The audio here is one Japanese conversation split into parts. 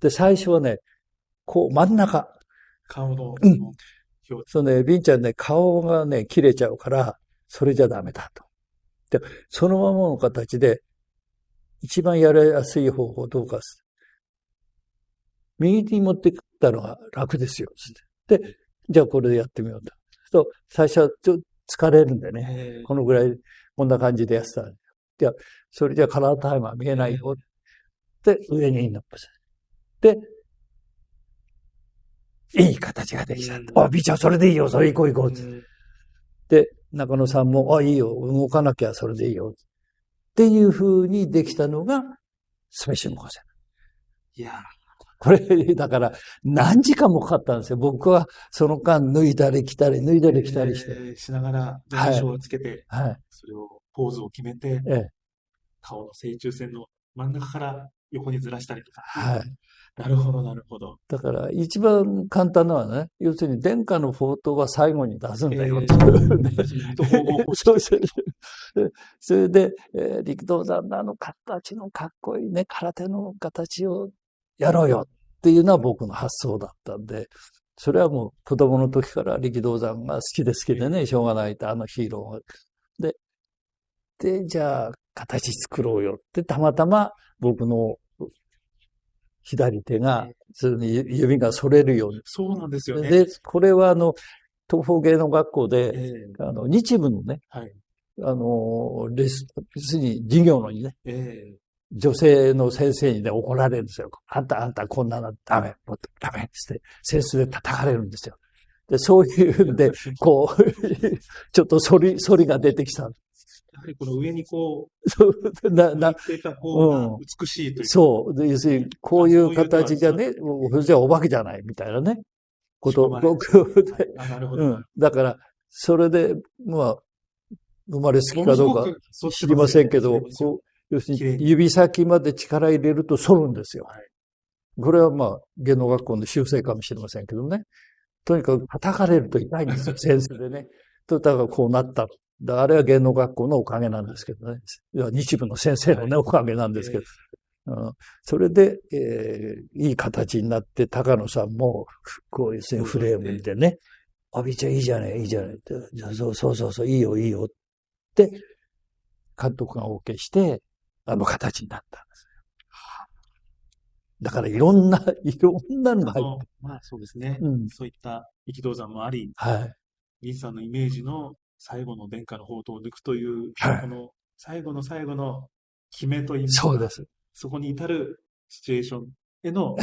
で、最初はね、こう真ん中。顔のうん。表そうね、ビンちゃんね、顔がね、切れちゃうから、それじゃダメだと。で、そのままの形で、一番やりやすい方法どうかす。右に持ってきたのが楽ですよ。で、じゃあこれでやってみようと。そう、最初はちょっと疲れるんでね。このぐらい、こんな感じでやってた。じゃあ、それじゃカラータイマー見えないよ。で、上にナップする。で、いい形ができた。あ、ビーちゃんそれでいいよ。それ行こう行こう。で、中野さんも、あ、いいよ。動かなきゃそれでいいよ。っていう風にできたのが、スメッシュ無光線。いやこれ、だから、何時間もかかったんですよ。僕は、その間、脱いだり着たり、脱いだり着たりして。しながら、はい。印象をつけて、はい。それを、ポーズを決めて、ええ。顔の正中線の真ん中から横にずらしたりとかっていう。はい。なるほど、なるほど。だから、一番簡単なのはね、要するに、殿下のフォートは最後に出すんだよ。水戸黄金方式。そうそう。それで、力道山のあの形のかっこいいね、空手の形をやろうよっていうのは僕の発想だったんで、それはもう子供の時から力道山が好きで好きでね、しょうがないと、あのヒーローが。で、じゃあ、形作ろうよって、たまたま僕の左手が、それに指が反れるように。そうなんですよね。で、これは東方芸能学校で、日舞のね、はい。別に授業のにね、女性の先生にね、怒られるんですよ。あんたこんなのダメ、ダメって先生で叩かれるんですよ。で、そういうんで、こう、ちょっと反りが出てきた。やはりこの上にこう、そう向いてた方が美しいという。そう。要するに、こういう形じゃね、それじゃお化けじゃない、みたいなね。なるほど。だから、それで、まあ、生まれつきかどうか知りませんけど、こう、要するに指先まで力入れると反るんですよ。これはまあ、芸能学校の習性かもしれませんけどね。とにかく叩かれると痛いんですよ、先生でね。だからこうなった。あれは芸能学校のおかげなんですけどね。日舞の先生のね、おかげなんですけど。それで、いい形になって、高野さんも、こういうフレームでね、あ、びちゃんいいじゃない、いいじゃないって。そう、いいよ、いいよって、監督が OK して、あの形になったんですよ。だからいろんなのが入って。まあそうですね。そういった力道山もあり、はい。銀さんのイメージの最後の殿下の宝刀を抜くという、この最後の最後の決めといいますか。そうです。そこに至るシチュエーションへの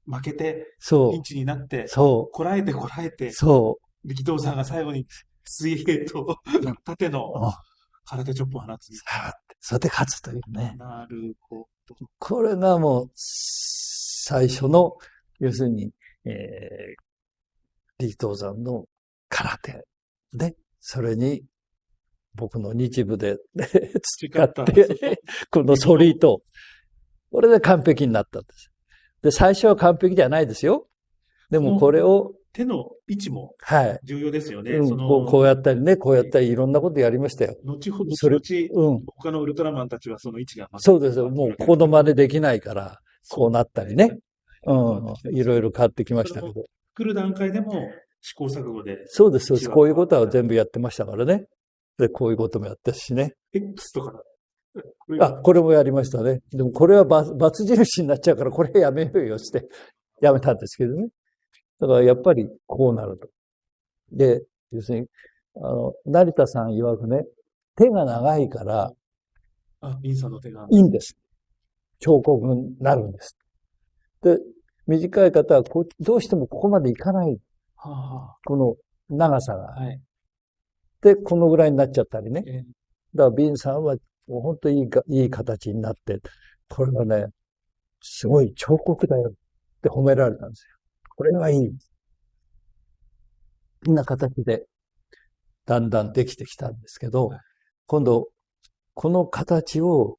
負けて、ピンチになって、こらえて、力道山が最後に水泳と縦の空手チョップを放つ。それで勝つというね。なるほど。これがもう、最初の、要するに、力道山の空手で、それに僕の日舞で使って、この反りと、これで完璧になったんです。で、最初は完璧じゃないですよ。でもこれを、手の位置も重要ですよね。こうやったりね、こうやったりいろんなことやりましたよ。後ほど、他のウルトラマンたちはその位置がそうですよ。もうこの真似できないから、こうなったりね。いろいろ変わってきましたけど。作る段階でも試行錯誤で。そうです。こういうことは全部やってましたからね。で、こういうこともやったしね。X とか。これもやりましたね。でもこれは罰印になっちゃうから、これやめようよってやめたんですけどね。だからやっぱりこうなると。で、要するに、成田さん曰くね、手が長いから、リンさんの手が。いいんです。彫刻になるんです。で、短い方はどうしてもここまでいかない。この長さが。で、このぐらいになっちゃったりね。だから、ビンさんはもう本当にいい形になって、これはね、すごい彫刻だよって褒められたんですよ。これはいい。こんな形で、だんだんできてきたんですけど、今度、この形を、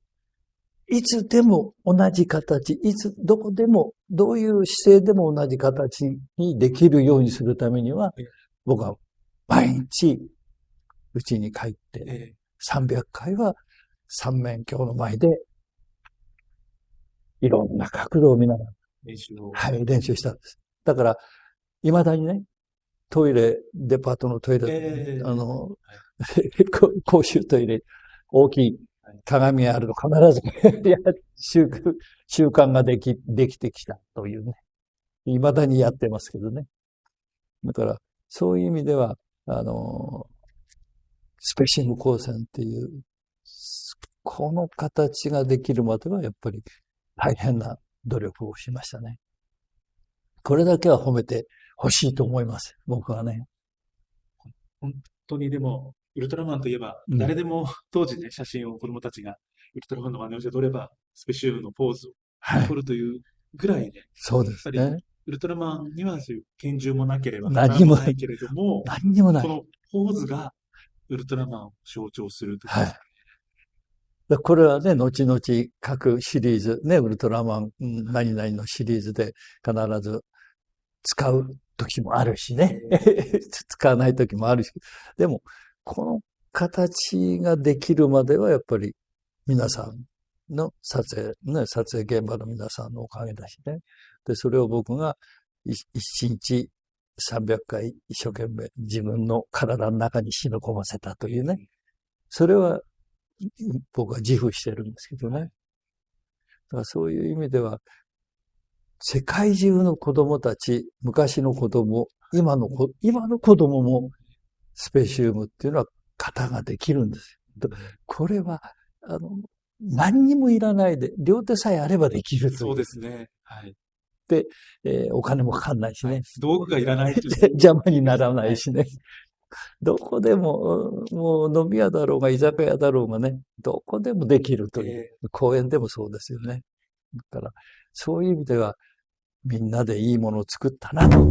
いつでも同じ形、どこでも、どういう姿勢でも同じ形にできるようにするためには、僕は毎日、家に帰って、300回は三面鏡の前で、いろんな角度を見ながら、はい、練習したんです。だから、未だにね、トイレ、デパートのトイレ、公衆トイレ、大きい鏡があると必ず習慣ができてきたというね。未だにやってますけどね。だから、そういう意味では、スペシウム光線っていう、この形ができるまではやっぱり大変な努力をしましたね。これだけは褒めてほしいと思います。僕はね。本当にでも、ウルトラマンといえば、誰でも当時ね、写真を子供たちがウルトラマンの真似をして撮れば、スペシウムのポーズを撮るというぐらいね。そうですね。ウルトラマンにはそういう拳銃もなければ、何もないけれども、何にもない。このポーズがウルトラマンを象徴するという。はい。これはね、後々各シリーズ、ね、ウルトラマン何々のシリーズで必ず使う時もあるしね。使わない時もあるし。でも、この形ができるまではやっぱり皆さんの撮影現場の皆さんのおかげだしね。で、それを僕が一日300回一生懸命自分の体の中に染み込ませたというね。それは僕は自負してるんですけどね。だからそういう意味では、世界中の子供たち、昔の子供、今の子供もスペシウムっていうのは型ができるんですよ。これは、何にもいらないで、両手さえあればできるという。そうですね。はい。で、お金もかかんないしね。道具がいらないっていう。邪魔にならないしね。どこでも、もう飲み屋だろうが居酒屋だろうがね、どこでもできるという。公園でもそうですよね。だから、そういう意味では、みんなでいいものを作ったなと。そ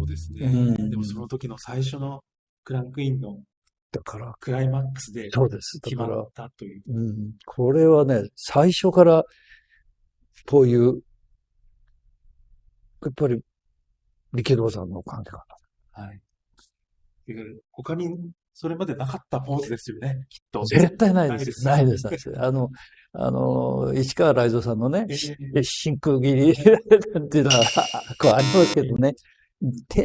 うですね。でもその時の最初のクランクインのだからクライマックスで決まったという。これはね、最初からこういう、やっぱり力道山のおかげかな。はい。他にそれまでなかったポーズですよね、きっと。絶対ないです。ないです。市川雷蔵さんのね、真空切りっていうのは、こうありますけどね。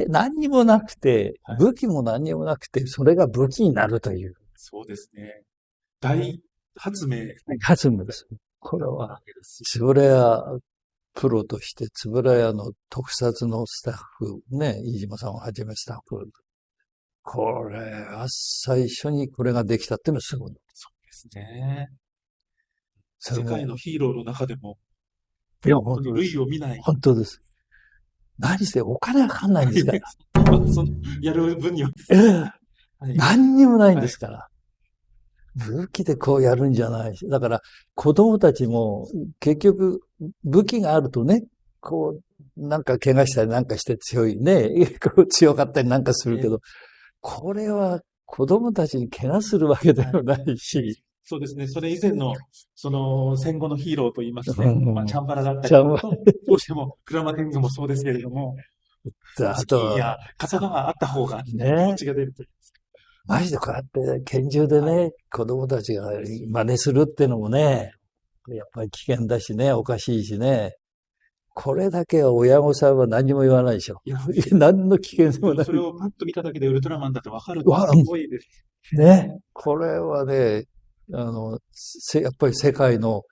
何にもなくて、武器も何にもなくて、それが武器になるという。そうですね。大発明。発明です。これは、つぶらやプロとして、つぶらやの特撮のスタッフ、ね、飯島さんをはじめスタッフ、これは最初にこれができたっていうのはすごい。そうですね。世界のヒーローの中でも、いや、本当類を見ない。本当です。何せお金がかかんないんですから。やる分には。何にもないんですから。武器でこうやるんじゃないし。だから子供たちも結局武器があるとね、こう、なんか怪我したりなんかして強いね、強かったりなんかするけど、これは子供たちに怪我するわけではないし。そうですね。それ以前の、戦後のヒーローと言いますね。チャンバラだったりとか、どうしても、クラマテングもそうですけれども、スキーや刀があった方が、気持ちが出るという。マジでこうやって拳銃でね、子供たちが真似するっていうのもね、やっぱり危険だしね、おかしいしね。これだけは親御さんは何も言わないでしょ。何の危険もない。それをパッと見ただけでウルトラマンだってわかるとすごいです。ね。これはね、やっぱり世界の、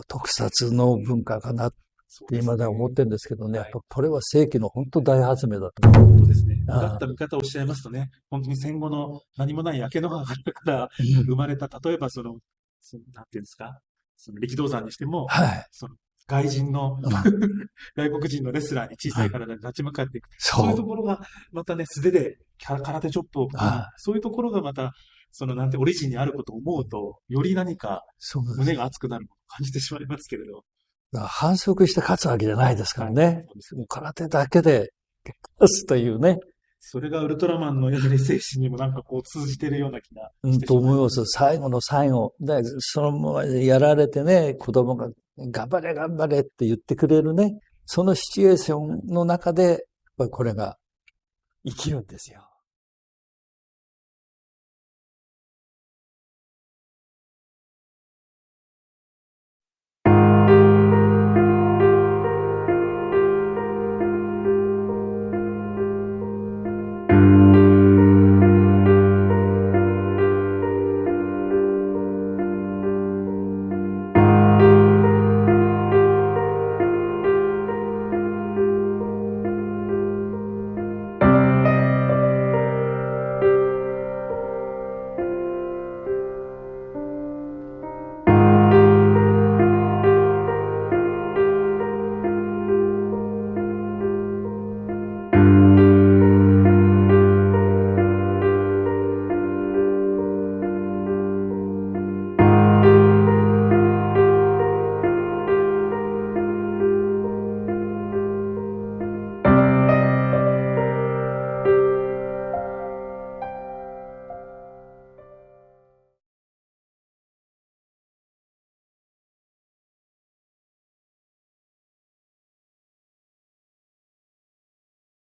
特撮の文化かなって今では思ってるんですけどね、やっぱこれは世紀の本当大発明だと思う。本当ですね。だった見方をおっしゃいますとね、本当に戦後の何もない焼け野原から生まれた、例えばなんていうんですか、力道山にしても、外人の、外国人のレスラーに小さい体で立ち向かっていく。そういうところが、またね、素手で空手チョップを、そういうところがまた、オリジンにあることを思うと、より何か、胸が熱くなるものを感じてしまいますけれど。反則して勝つわけじゃないですからね。空手だけで勝つというね。それがウルトラマンのやはり精神にもなんかこう通じてるような気がと思います。最後の最後。そのままやられてね、子供が頑張れ頑張れって言ってくれるね。そのシチュエーションの中で、これが生きるんですよ。